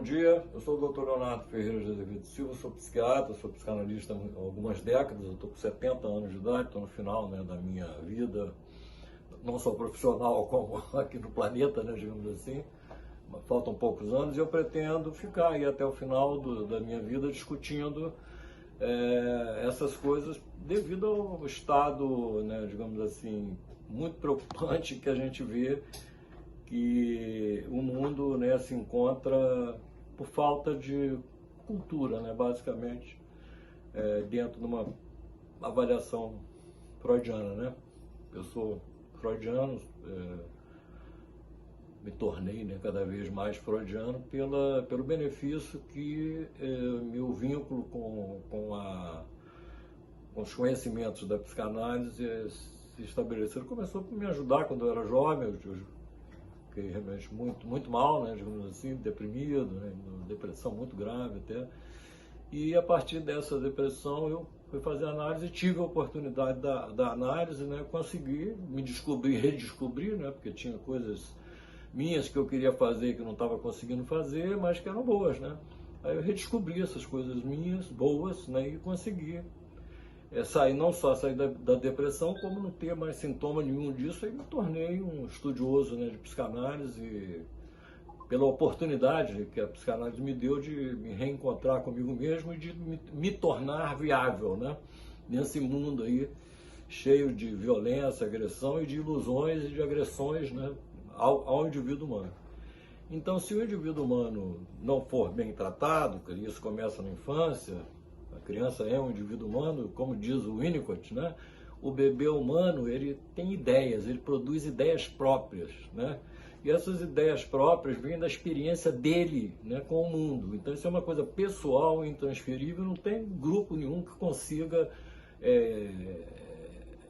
dia, eu sou o Dr. Leonardo Ferreira de Azevedo Silva, sou psiquiatra, sou psicanalista há algumas décadas, eu estou com 70 anos de idade, estou no final, né, da minha vida, não só profissional como aqui no planeta, né, digamos assim, faltam poucos anos e eu pretendo ficar aí até o final da minha vida discutindo essas coisas devido ao estado, né, digamos assim, muito preocupante que a gente vê que o mundo, né, se encontra por falta de cultura, né, basicamente, dentro de uma avaliação freudiana, né? Eu sou freudiano, me tornei, né, cada vez mais freudiano pelo benefício que meu vínculo com os conhecimentos da psicanálise se estabeleceu. Começou por me ajudar quando eu era jovem, eu fiquei realmente muito mal, né, digamos assim, deprimido, né, depressão muito grave até. E a partir dessa depressão eu fui fazer análise e tive a oportunidade da análise, né, consegui me descobrir, redescobrir, né, porque tinha coisas minhas que eu queria fazer que eu não estava conseguindo fazer, mas que eram boas, né. Aí eu redescobri essas coisas minhas, boas, né, e consegui não só sair da depressão, como não ter mais sintoma nenhum disso, aí me tornei um estudioso, né, de psicanálise, pela oportunidade que a psicanálise me deu de me reencontrar comigo mesmo e de me tornar viável, né, nesse mundo aí cheio de violência, agressão e de ilusões e de agressões, né, ao indivíduo humano. Então, se o indivíduo humano não for bem tratado, que isso começa na infância, a criança é um indivíduo humano, como diz o Winnicott, né? O bebê humano, ele tem ideias, ele produz ideias próprias, né? E essas ideias próprias vêm da experiência dele, né, com o mundo. Então isso é uma coisa pessoal, intransferível, não tem grupo nenhum que consiga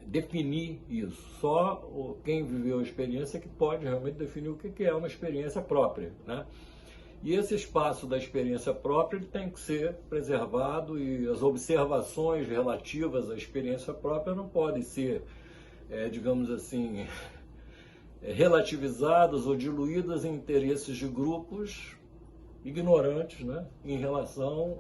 definir isso. Só quem viveu a experiência que pode realmente definir o que é uma experiência própria, né? E esse espaço da experiência própria ele tem que ser preservado e as observações relativas à experiência própria não podem ser, digamos assim, relativizadas ou diluídas em interesses de grupos ignorantes, né, em relação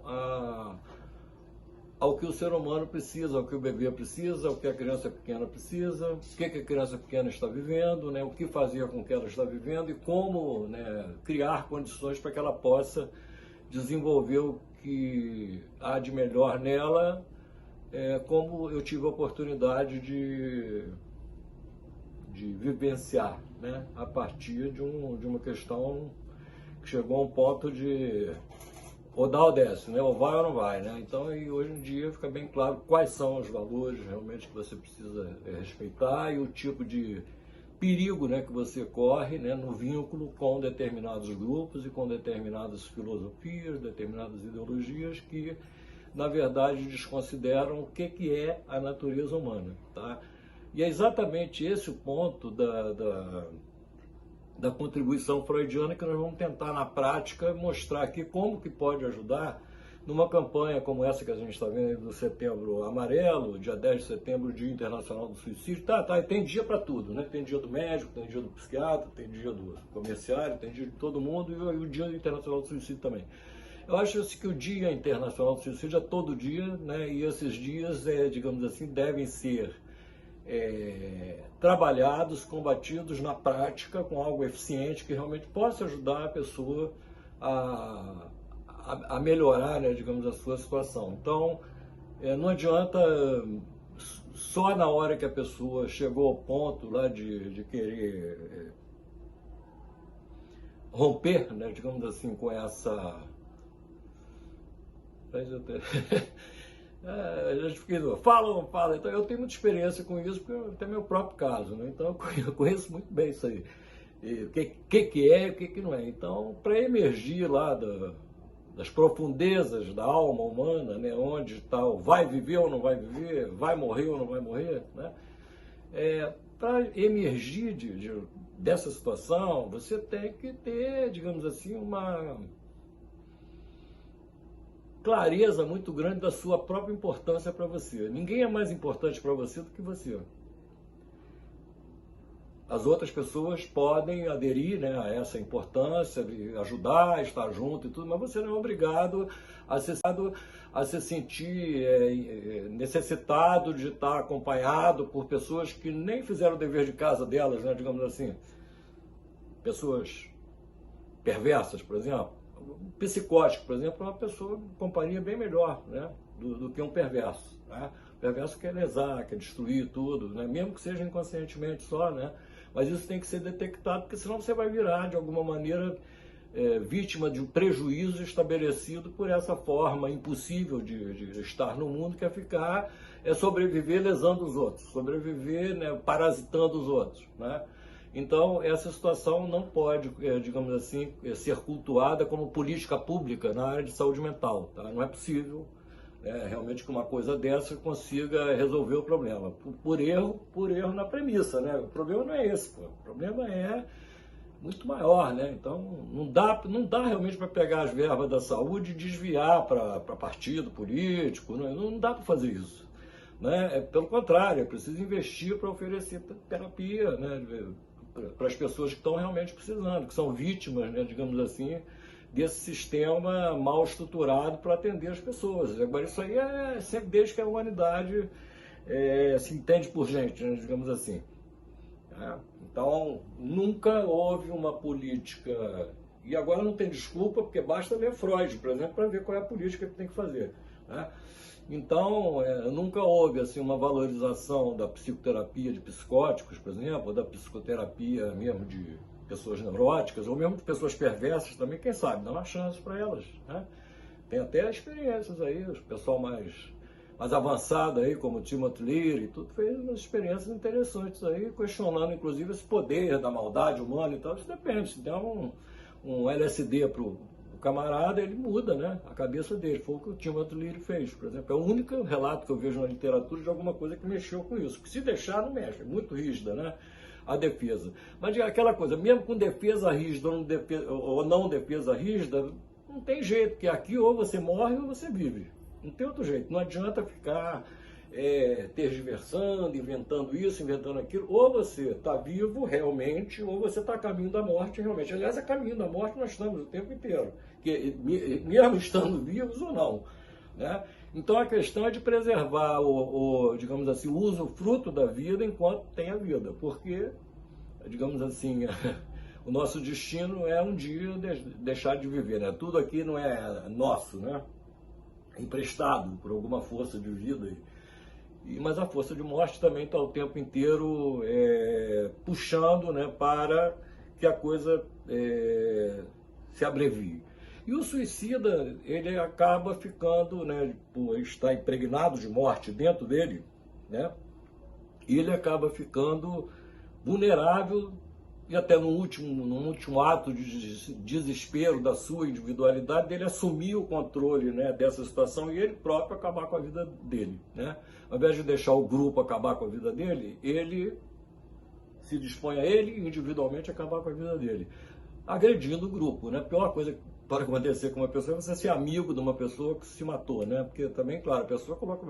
ao que o ser humano precisa, ao que o bebê precisa, ao que a criança pequena precisa, o que a criança pequena está vivendo, né, o que fazer com que ela está vivendo e como, né, criar condições para que ela possa desenvolver o que há de melhor nela, como eu tive a oportunidade de vivenciar, né, a partir de uma questão que chegou a um ponto de ou dá ou desce, né? Ou vai ou não vai, né? Então, e hoje em dia fica bem claro quais são os valores realmente que você precisa respeitar e o tipo de perigo, né, que você corre, né, no vínculo com determinados grupos e com determinadas filosofias, determinadas ideologias que, na verdade, desconsideram o que é a natureza humana, tá? E é exatamente esse o ponto da contribuição freudiana que nós vamos tentar na prática mostrar aqui como que pode ajudar numa campanha como essa que a gente está vendo do Setembro Amarelo, dia 10 de setembro, Dia Internacional do Suicídio, e tem dia para tudo, né? Tem dia do médico, tem dia do psiquiatra, tem dia do comerciário, tem dia de todo mundo e o Dia Internacional do Suicídio também. Eu acho que o Dia Internacional do Suicídio é todo dia, né? E esses dias, digamos assim, devem ser trabalhados, combatidos na prática com algo eficiente que realmente possa ajudar a pessoa a melhorar, né, digamos, a sua situação. Então, não adianta só na hora que a pessoa chegou ao ponto lá de querer romper, né, digamos assim, com essa... a gente fica fala ou não fala. Então eu tenho muita experiência com isso, porque eu tenho meu próprio caso, né? Então eu conheço muito bem isso aí. E o que é e o que não é. Então, para emergir lá das profundezas da alma humana, né, onde está o vai viver ou não vai viver, vai morrer ou não vai morrer, né? Para emergir dessa situação, você tem que ter, digamos assim, uma clareza muito grande da sua própria importância para você. Ninguém é mais importante para você do que você. as outras pessoas podem aderir, né, a essa importância, ajudar, estar junto e tudo, mas você não é obrigado a se sentir necessitado de estar acompanhado por pessoas que nem fizeram o dever de casa delas, né, digamos assim, pessoas perversas, por exemplo. Um psicótico, por exemplo, é uma pessoa com companhia bem melhor, né, do que um perverso, né? O perverso quer lesar, quer destruir tudo, né? Mesmo que seja inconscientemente só, né? Mas isso tem que ser detectado, porque senão você vai virar, de alguma maneira, vítima de um prejuízo estabelecido por essa forma impossível de estar no mundo, que é ficar, sobreviver lesando os outros, sobreviver, né, parasitando os outros, né? Então, essa situação não pode, digamos assim, ser cultuada como política pública na área de saúde mental, tá? Não é possível realmente que uma coisa dessa consiga resolver o problema. Por erro na premissa, né? O problema não é esse, pô. O problema é muito maior, né? Então, não dá realmente para pegar as verbas da saúde e desviar para partido político, não dá para fazer isso, né? Pelo contrário, é preciso investir para oferecer terapia, né, para as pessoas que estão realmente precisando, que são vítimas, né, digamos assim, desse sistema mal estruturado para atender as pessoas. Agora, isso aí é sempre desde que a humanidade se entende por gente, né, digamos assim. Então, nunca houve uma política, e agora não tem desculpa, porque basta ler Freud, por exemplo, para ver qual é a política que tem que fazer, né? Então, nunca houve assim, uma valorização da psicoterapia de psicóticos, por exemplo, ou da psicoterapia mesmo de pessoas neuróticas, ou mesmo de pessoas perversas também, quem sabe, dá uma chance para elas, né? Tem até experiências aí, o pessoal mais avançado aí, como o Timothy Leary, tudo fez umas experiências interessantes aí, questionando inclusive esse poder da maldade humana e tal. Isso depende, se der um LSD pro camarada, ele muda, né, a cabeça dele. Foi o que o Timothy Leary fez, por exemplo. É o único relato que eu vejo na literatura de alguma coisa que mexeu com isso. Que se deixar, não mexe, é muito rígida, né, a defesa. Mas aquela coisa, mesmo com defesa rígida ou não defesa rígida, não tem jeito, porque aqui ou você morre ou você vive. Não tem outro jeito. Não adianta ficar tergiversando, inventando isso, inventando aquilo. Ou você está vivo realmente, ou você está a caminho da morte realmente. Aliás, a caminho da morte nós estamos o tempo inteiro, mesmo estando vivos ou não, né? Então a questão é de preservar digamos assim, o usufruto da vida enquanto tem a vida, porque, digamos assim, o nosso destino é um dia deixar de viver, né? Tudo aqui não é nosso, né? É emprestado por alguma força de vida. Mas a força de morte também está o tempo inteiro puxando, né, para que a coisa se abrevie. E o suicida, ele acaba ficando, né, por estar impregnado de morte dentro dele, né, e ele acaba ficando vulnerável e até no último ato de desespero da sua individualidade, dele assumir o controle, né, dessa situação e ele próprio acabar com a vida dele, né? Ao invés de deixar o grupo acabar com a vida dele, ele se dispõe a ele individualmente acabar com a vida dele, agredindo o grupo, né? A pior coisa que pode acontecer com uma pessoa é você ser amigo de uma pessoa que se matou, né? Porque também, claro, a pessoa coloca,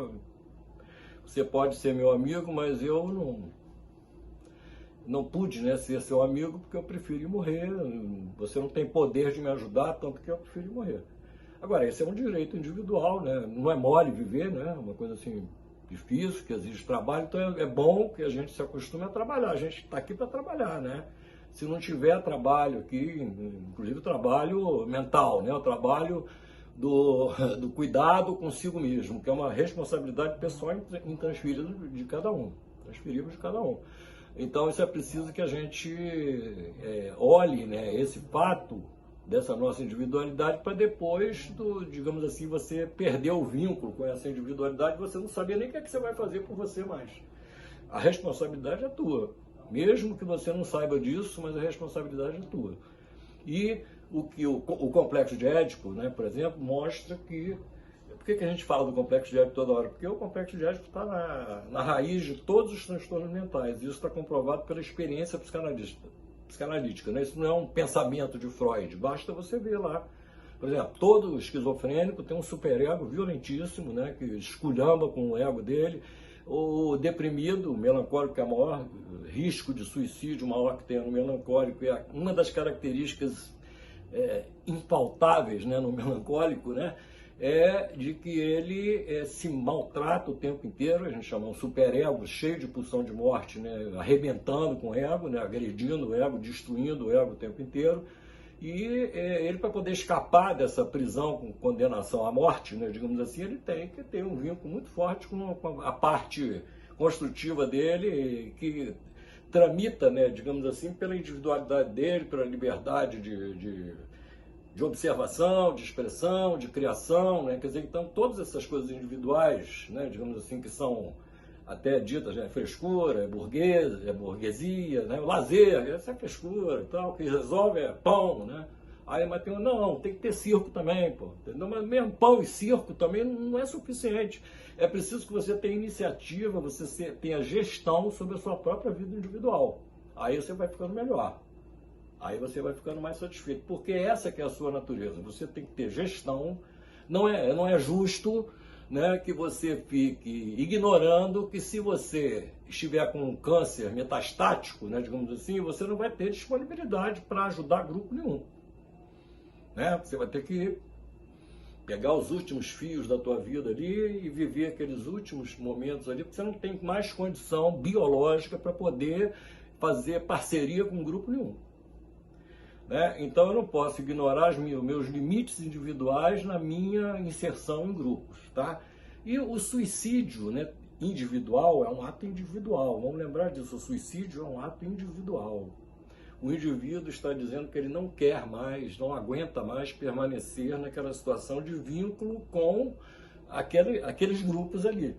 você pode ser meu amigo, mas eu não pude, né, ser seu amigo porque eu preferi morrer, você não tem poder de me ajudar, tanto que eu preferi morrer. Agora, esse é um direito individual, né? Não é mole viver, né? Uma coisa assim difícil, que exige trabalho, então é bom que a gente se acostume a trabalhar, a gente está aqui para trabalhar, né? Se não tiver trabalho aqui, inclusive o trabalho mental, né? O trabalho do cuidado consigo mesmo, que é uma responsabilidade pessoal intransferível de cada um, transferível de cada um. Então, isso é preciso que a gente olhe, né, esse fato dessa nossa individualidade para depois, digamos assim, você perder o vínculo com essa individualidade, você não saber nem o que é que você vai fazer por você mais. A responsabilidade é tua. Mesmo que você não saiba disso, mas a responsabilidade é tua. E o complexo de Édipo, né, por exemplo, mostra que... Por que a gente fala do complexo de Édipo toda hora? Porque o complexo de Édipo está na raiz de todos os transtornos mentais. Isso está comprovado pela experiência psicanalítica, né? Isso não é um pensamento de Freud. Basta você ver lá. Por exemplo, todo esquizofrênico tem um superego violentíssimo, né, que esculhamba com o ego dele. O deprimido, o melancólico, que é o maior risco de suicídio maior que tem no melancólico, é uma das características impautáveis, né, no melancólico, né, é de que ele se maltrata o tempo inteiro. A gente chama um superego, cheio de pulsão de morte, né, arrebentando com o ego, né, agredindo o ego, destruindo o ego o tempo inteiro. E ele, para poder escapar dessa prisão com condenação à morte, né, digamos assim, ele tem que ter um vínculo muito forte com a parte construtiva dele, que tramita, né, digamos assim, pela individualidade dele, pela liberdade de observação, de expressão, de criação, né? Quer dizer, então todas essas coisas individuais, né, digamos assim, que são até ditas, né, frescura, burguesia, né, o lazer, essa é frescura e tal, o que resolve é pão, né? Aí, mas tem que ter circo também, pô, entendeu? Mas mesmo pão e circo também não é suficiente. É preciso que você tenha iniciativa, você tenha gestão sobre a sua própria vida individual. Aí você vai ficando melhor. Aí você vai ficando mais satisfeito, porque essa que é a sua natureza. Você tem que ter gestão. Não é justo, né, que você fique ignorando que se você estiver com um câncer metastático, né, digamos assim, você não vai ter disponibilidade para ajudar grupo nenhum. Né? Você vai ter que pegar os últimos fios da tua vida ali e viver aqueles últimos momentos ali, porque você não tem mais condição biológica para poder fazer parceria com grupo nenhum. Né? Então eu não posso ignorar os meus limites individuais na minha inserção em grupos. Tá? E o suicídio, né, individual é um ato individual. Vamos lembrar disso, o suicídio é um ato individual. O indivíduo está dizendo que ele não quer mais, não aguenta mais permanecer naquela situação de vínculo com aqueles grupos ali.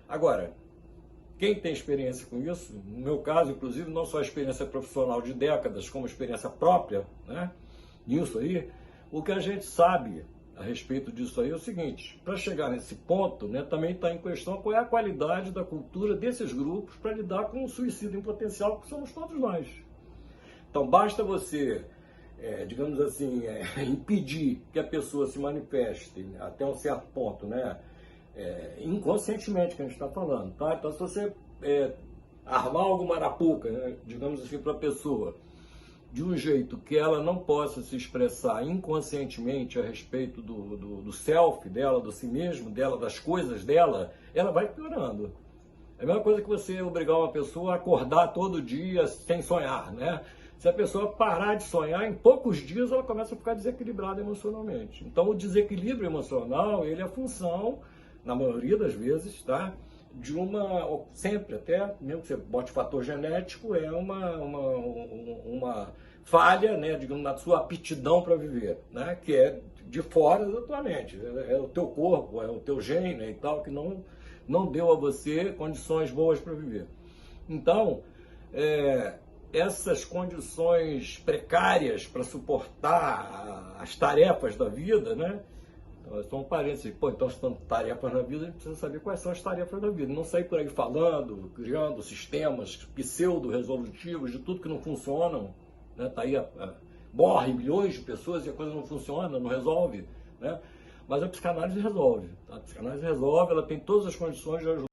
Agora, quem tem experiência com isso, no meu caso, inclusive, não só a experiência profissional de décadas, como a experiência própria, né, nisso aí, o que a gente sabe a respeito disso aí é o seguinte: para chegar nesse ponto, né, também está em questão qual é a qualidade da cultura desses grupos para lidar com o suicídio em potencial, que somos todos nós. Então, basta você, digamos assim, impedir que a pessoa se manifeste até um certo ponto, né, inconscientemente, que a gente está falando, tá? Então, se você armar alguma arapuca, né, digamos assim, para a pessoa, de um jeito que ela não possa se expressar inconscientemente a respeito do self dela, do si mesmo dela, das coisas dela, ela vai piorando. É a mesma coisa que você obrigar uma pessoa a acordar todo dia sem sonhar, né? Se a pessoa parar de sonhar, em poucos dias ela começa a ficar desequilibrada emocionalmente. Então o desequilíbrio emocional, ele é função, na maioria das vezes, tá? De sempre até, mesmo que você bote fator genético, é uma falha, né, digamos, na sua aptidão para viver, né, que é de fora da tua mente, é o teu corpo, é o teu gene, né, e tal, que não deu a você condições boas para viver. Então, essas condições precárias para suportar as tarefas da vida, né, são parênteses. Pô, então, se são tarefas na vida, a gente precisa saber quais são as tarefas da vida. Não sair por aí falando, criando sistemas pseudo-resolutivos de tudo que não funcionam. Né? Tá aí, morre milhões de pessoas e a coisa não funciona, não resolve. Né? Mas a psicanálise resolve. Tá? A psicanálise resolve, ela tem todas as condições de ajudar.